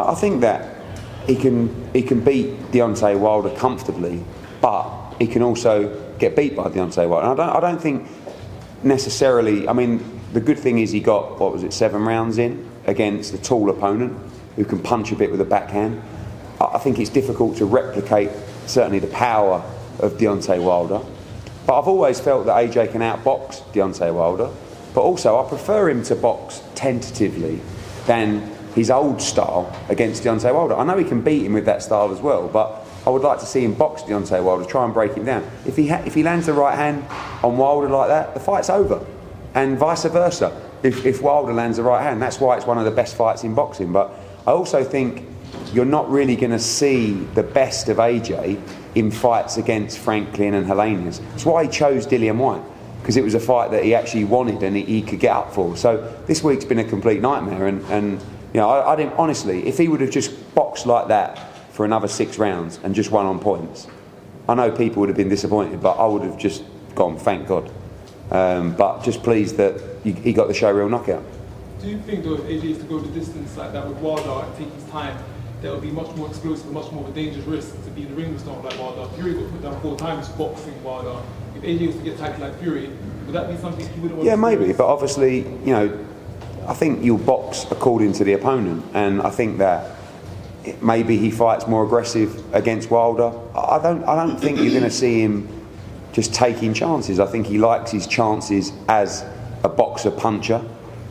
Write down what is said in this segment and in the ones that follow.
I think that he can beat Deontay Wilder comfortably, but he can also get beat by Deontay Wilder. And I don't think necessarily. I mean, the good thing is he got 7 rounds in against a tall opponent who can punch a bit with a backhand. I think it's difficult to replicate certainly the power of Deontay Wilder. But I've always felt that AJ can outbox Deontay Wilder. But also, I prefer him to box tentatively than his old style against Deontay Wilder. I know he can beat him with that style as well, but I would like to see him box Deontay Wilder, try and break him down. If he lands the right hand on Wilder like that, the fight's over. And vice versa. If Wilder lands the right hand, that's why it's one of the best fights in boxing. But I also think you're not really going to see the best of AJ in fights against Franklin and Helenius. That's why he chose Dillian White, because it was a fight that he actually wanted and he could get up for. So this week's been a complete nightmare. And you know, I didn't, honestly, if he would have just boxed like that for another 6 rounds and just won on points, I know people would have been disappointed, but I would have just gone, thank God. But just pleased that he got the showreel knockout. Do you think, though, if AJ is to go the distance like that with Wilder and take his time, that would be much more explosive and much more of a dangerous risk to be in the ring with someone like Wilder? Fury got put down 4 times boxing Wilder. If AJ was to get tackled like Fury, would that be something he wouldn't want to do? Yeah, maybe, but obviously, you know, I think you'll box according to the opponent, and I think that maybe he fights more aggressive against Wilder. I don't think you're going to see him just taking chances. I think he likes his chances as a boxer puncher.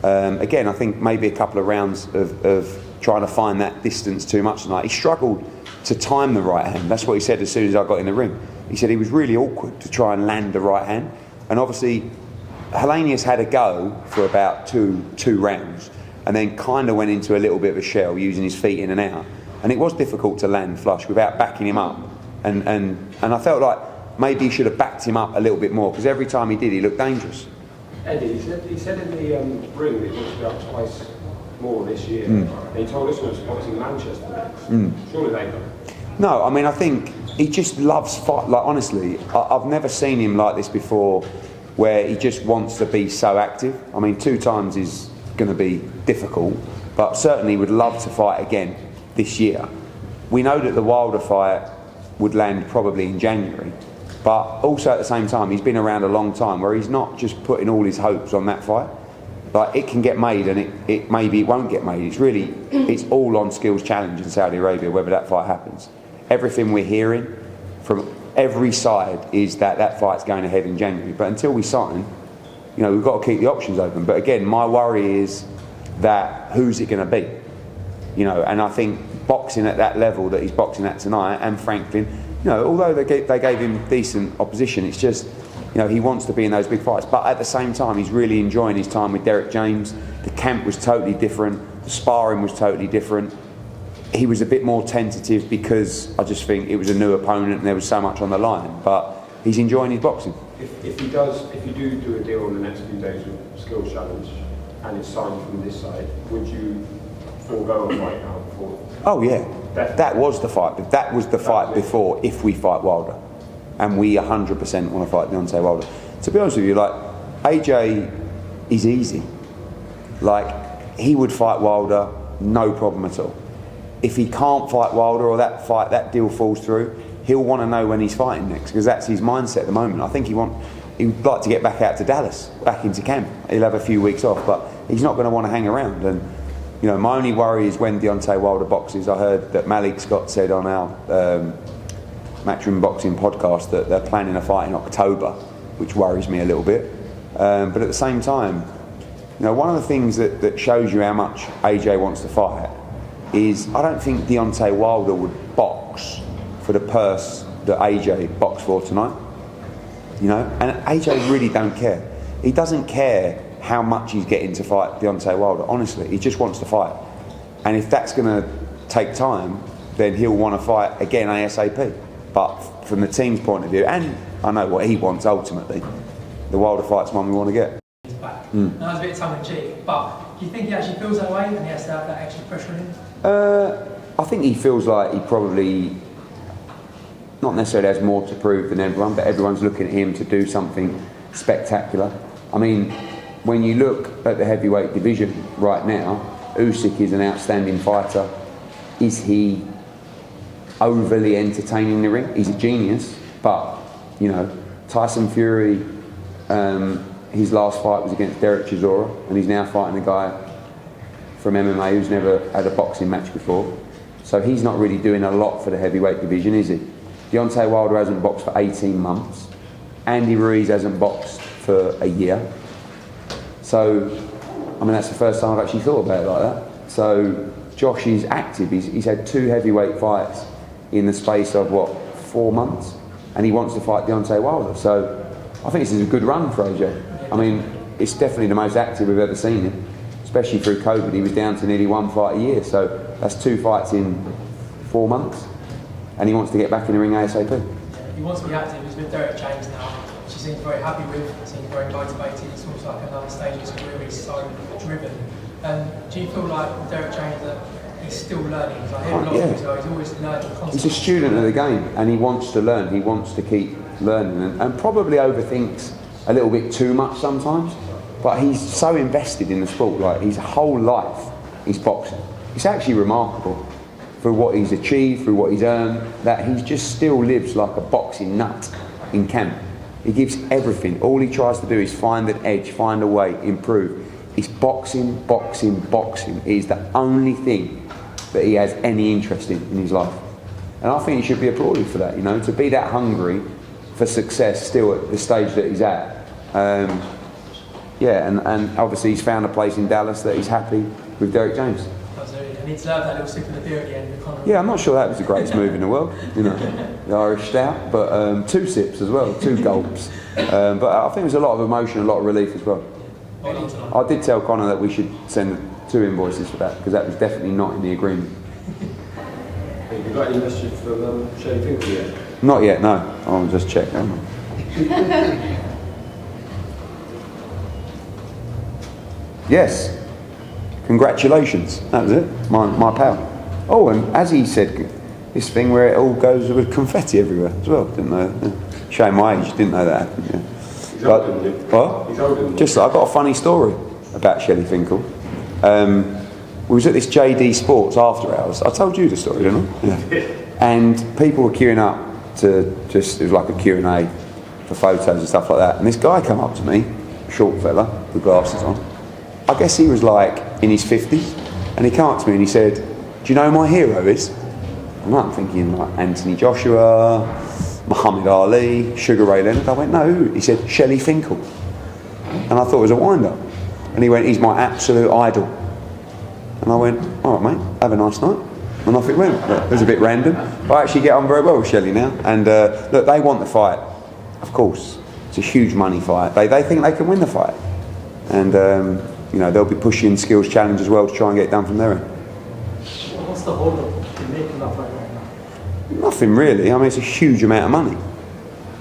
Again, I think maybe a couple of rounds of trying to find that distance too much tonight. He struggled to time the right hand. That's what he said as soon as I got in the ring. He said he was really awkward to try and land the right hand. And obviously, Helenius had a go for about two rounds and then kind of went into a little bit of a shell using his feet in and out. And it was difficult to land flush without backing him up. And I felt like maybe he should have backed him up a little bit more, because every time he did, he looked dangerous. Eddie, he said in the ring that he wants to be up twice more this year. And he told us he was boxing Manchester next. Surely they don't. No, I mean, I think he just loves fight. Like, honestly, I've never seen him like this before, where he just wants to be so active. I mean, 2 times is going to be difficult, but certainly would love to fight again this year. We know that the Wilder fight would land probably in January, but also at the same time, he's been around a long time, where he's not just putting all his hopes on that fight. Like, it can get made, and it maybe it won't get made. It's all on Skills Challenge in Saudi Arabia, whether that fight happens. Everything we're hearing from every side is that fight's going ahead in January. But until we sign, you know, we've got to keep the options open. But again, my worry is that who's it going to be? You know, and I think boxing at that level that he's boxing at tonight, and Franklin, you know, although they gave him decent opposition, it's just, you know, he wants to be in those big fights. But at the same time, he's really enjoying his time with Derek James. The camp was totally different. The sparring was totally different. He was a bit more tentative because I just think it was a new opponent and there was so much on the line. But he's enjoying his boxing. If you do a deal in the next few days with Skills Challenge and it's signed from this side, would you forego a fight now before? Oh yeah, Definitely. That was the fight. That was the fight before. If we fight Wilder, and we 100% want to fight Deontay Wilder. To be honest with you, like, AJ is easy. Like, he would fight Wilder, no problem at all. If he can't fight Wilder, or that deal falls through, he'll want to know when he's fighting next, because that's his mindset at the moment. I think he'd like to get back out to Dallas, back into camp. He'll have a few weeks off, but he's not going to want to hang around. And you know, my only worry is when Deontay Wilder boxes. I heard that Malik Scott said on our Matchroom Boxing podcast that they're planning a fight in October, which worries me a little bit. But at the same time, you know, one of the things that shows you how much AJ wants to fight is, I don't think Deontay Wilder would box for the purse that AJ boxed for tonight. You know, and AJ really don't care. He doesn't care how much he's getting to fight Deontay Wilder. Honestly, he just wants to fight. And if that's going to take time, then he'll want to fight again ASAP. But from the team's point of view, and I know what he wants ultimately, the Wilder fight's one we want to get. Now it's a bit tongue-in-cheek, but do you think he actually feels that way and he has to have that extra pressure on him? I think he feels like he probably not necessarily has more to prove than everyone, but everyone's looking at him to do something spectacular. I mean, when you look at the heavyweight division right now, Usyk is an outstanding fighter. is he overly entertaining in the ring? He's a genius, but you know, Tyson Fury, his last fight was against Derek Chisora, and he's now fighting a guy from MMA who's never had a boxing match before. So he's not really doing a lot for the heavyweight division, is he? Deontay Wilder hasn't boxed for 18 months. Andy Ruiz hasn't boxed for a year. So, I mean, that's the first time I've actually thought about it like that. So, Josh is active. He's had 2 heavyweight fights in the space of, 4 months? And he wants to fight Deontay Wilder. So, I think this is a good run for AJ. I mean, it's definitely the most active we've ever seen him. Especially through COVID. He was down to nearly 1 fight a year. So, that's 2 fights in 4 months. And he wants to get back in the ring ASAP. He wants to be active. He's with Derek James now. She seems very happy with, seems very motivated. It's almost like another stage of his career. He's so driven. Do you feel like with Derek James that he's still learning? Because I hear a lot of people, he's always learning constantly. He's a student of the game and he wants to learn. He wants to keep learning and probably overthinks a little bit too much sometimes. But he's so invested in the sport. Like his whole life, he's boxing. It's actually remarkable for what he's achieved, through what he's earned, that he just still lives like a boxing nut in camp. He gives everything. All he tries to do is find an edge, find a way, improve. It's boxing, boxing, boxing. It is the only thing that he has any interest in his life. And I think he should be applauded for that, you know, to be that hungry for success still at the stage that he's at. And obviously he's found a place in Dallas that he's happy with Derek James. And he's loved that little sip of the beer at the end. Yeah, I'm not sure that was the greatest move in the world, you know, the Irish stout, but 2 sips as well, 2 gulps. But I think there's a lot of emotion, a lot of relief as well. I did tell Conor that we should send 2 invoices for that, because that was definitely not in the agreement. Have you got any message from Shelley Finkel yet? Not yet, no. I'll just check. Yes. Congratulations. That was it. My pal. Oh, and as he said, this thing where it all goes with confetti everywhere as well. Didn't know. Yeah. Shame my age. Didn't know that happened. Yeah. He's older than you. What? He's older than you. Just I've got a funny story about Shelley Finkel. We was at this JD Sports after hours. I told you the story, didn't I? Yeah. And people were queuing up to it was like a Q&A for photos and stuff like that. And this guy came up to me, short fella with glasses on. I guess he was like in his 50s, and he came up to me and he said, "Do you know who my hero is?" And I'm thinking like Anthony Joshua, Muhammad Ali, Sugar Ray Leonard. I went, "No, who?" He said, "Shelley Finkel." And I thought it was a wind-up. And he went, "He's my absolute idol." And I went, "All right, mate, have a nice night." And off it went. But it was a bit random. But I actually get on very well with Shelley now. And look, they want the fight, of course. It's a huge money fight. They think they can win the fight. And you know, they'll be pushing Skills Challenge as well to try and get it done from their end. What's the hold up in making that fight right now? Nothing really. I mean, it's a huge amount of money.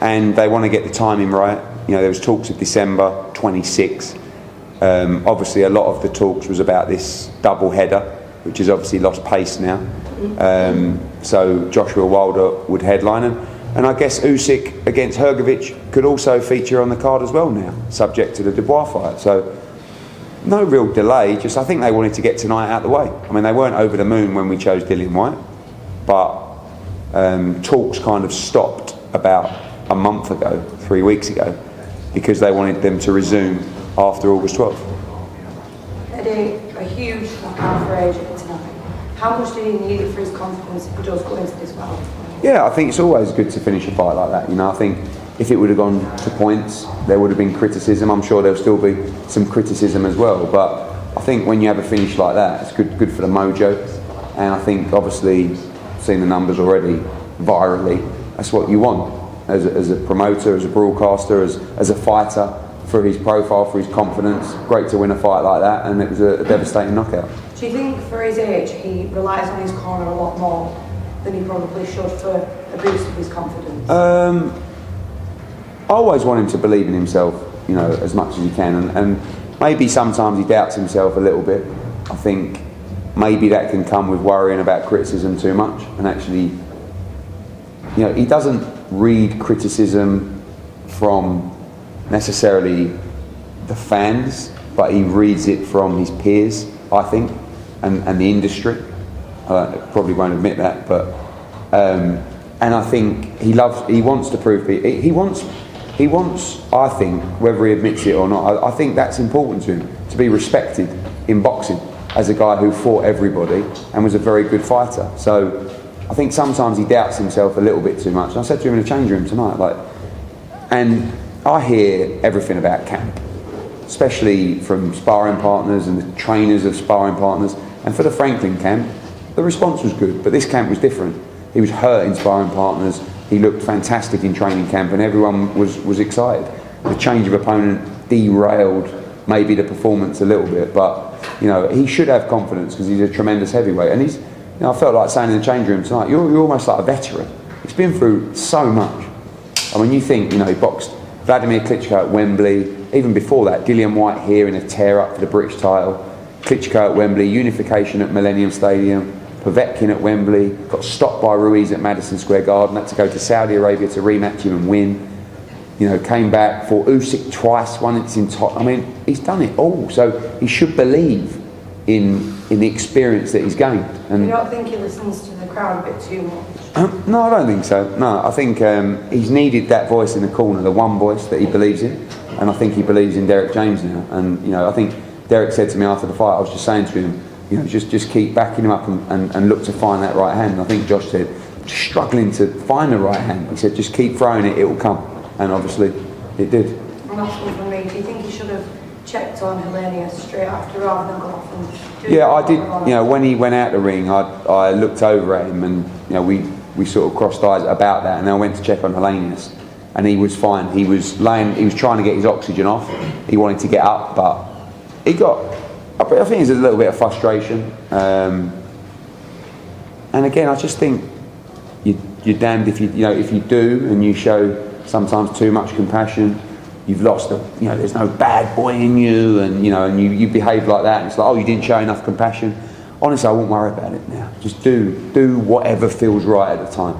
And they want to get the timing right. You know, there was talks of December 26. Obviously, a lot of the talks was about this double header, which has obviously lost pace now. So Joshua Wilder would headline him. And I guess Usyk against Hrgovic could also feature on the card as well now, subject to the Dubois fight. So no real delay, just I think they wanted to get tonight out of the way. I mean, they weren't over the moon when we chose Dillian Whyte, but talks kind of stopped about a month ago, 3 weeks ago, because they wanted them to resume after August 12th. A huge knockout for AJ tonight. How much did he need it for his confidence if he does go into this battle? Yeah, I think it's always good to finish a fight like that. You know, I think if it would have gone to points, there would have been criticism. I'm sure there'll still be some criticism as well. But I think when you have a finish like that, it's good for the mojo. And I think, obviously, seeing the numbers already virally, that's what you want as a promoter, as a broadcaster, as a fighter, for his profile, for his confidence. Great to win a fight like that, and it was a devastating knockout. Do you think for his age he relies on his corner a lot more than he probably should for a boost of his confidence? I always want him to believe in himself, you know, as much as he can, and maybe sometimes he doubts himself a little bit. I think maybe that can come with worrying about criticism too much, and actually, you know, he doesn't read criticism from necessarily the fans, but he reads it from his peers, I think, and the industry. Probably won't admit that, but and I think he wants to prove he wants. I think, whether he admits it or not, I think that's important to him, to be respected in boxing as a guy who fought everybody and was a very good fighter. So I think sometimes he doubts himself a little bit too much. And I said to him in the change room tonight, and I hear everything about camp, especially from sparring partners and the trainers of sparring partners. And for the Franklin camp, the response was good, but this camp was different. He was hurting sparring partners. He looked fantastic in training camp, and everyone was excited. The change of opponent derailed maybe the performance a little bit, but he should have confidence because he's a tremendous heavyweight. And he's, I felt like saying in the change room tonight, you're almost like a veteran. He's been through so much. I mean, you think, he boxed Vladimir Klitschko at Wembley. Even before that, Dillian White here in a tear-up for the British title. Klitschko at Wembley, unification at Millennium Stadium. Povetkin at Wembley, got stopped by Ruiz at Madison Square Garden, had to go to Saudi Arabia to rematch him and win. Came back, fought Usyk twice, won it in top. I mean, he's done it all, so he should believe in the experience that he's gained. And you don't think he listens to the crowd a bit too much? No, I don't think so. No, I think he's needed that voice in the corner, the one voice that he believes in, and I think he believes in Derek James now. And I think Derek said to me after the fight, I was just saying to him, just keep backing him up and look to find that right hand. And I think Josh said, just struggling to find the right hand. He said, just keep throwing it, it will come. And obviously, it did. And last one from me, do you think he should have checked on Helenius straight after rather than go off and do Yeah, I did. When he went out the ring, I looked over at him and we sort of crossed eyes about that. And then I went to check on Helenius, and he was fine. He was trying to get his oxygen off. He wanted to get up, but he got. I think there's a little bit of frustration, and again, I just think you're damned if if you do and you show sometimes too much compassion. You've lost there's no bad boy in you, and you behave like that, and it's like, oh, you didn't show enough compassion. Honestly, I won't worry about it now. Just do whatever feels right at the time,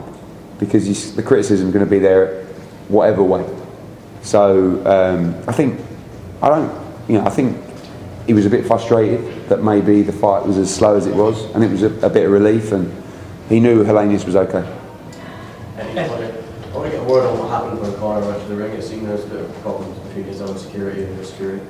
because the criticism is going to be there whatever way. So I think he was a bit frustrated that maybe the fight was as slow as it was, and it was a bit of relief, and he knew Helenius was okay. I want to get a word on what happened when Conor went to the ring. It seemed there was a bit of problems between his own security and your security.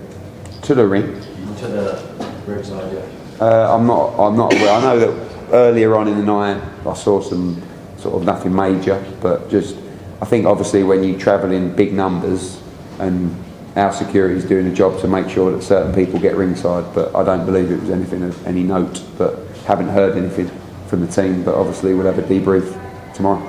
To the ring? To the ringside, yeah. I'm not aware. I know that earlier on in the night I saw some sort of nothing major, but just I think obviously when you travel in big numbers, and our security is doing a job to make sure that certain people get ringside, but I don't believe it was anything of any note, but haven't heard anything from the team, but obviously we'll have a debrief tomorrow.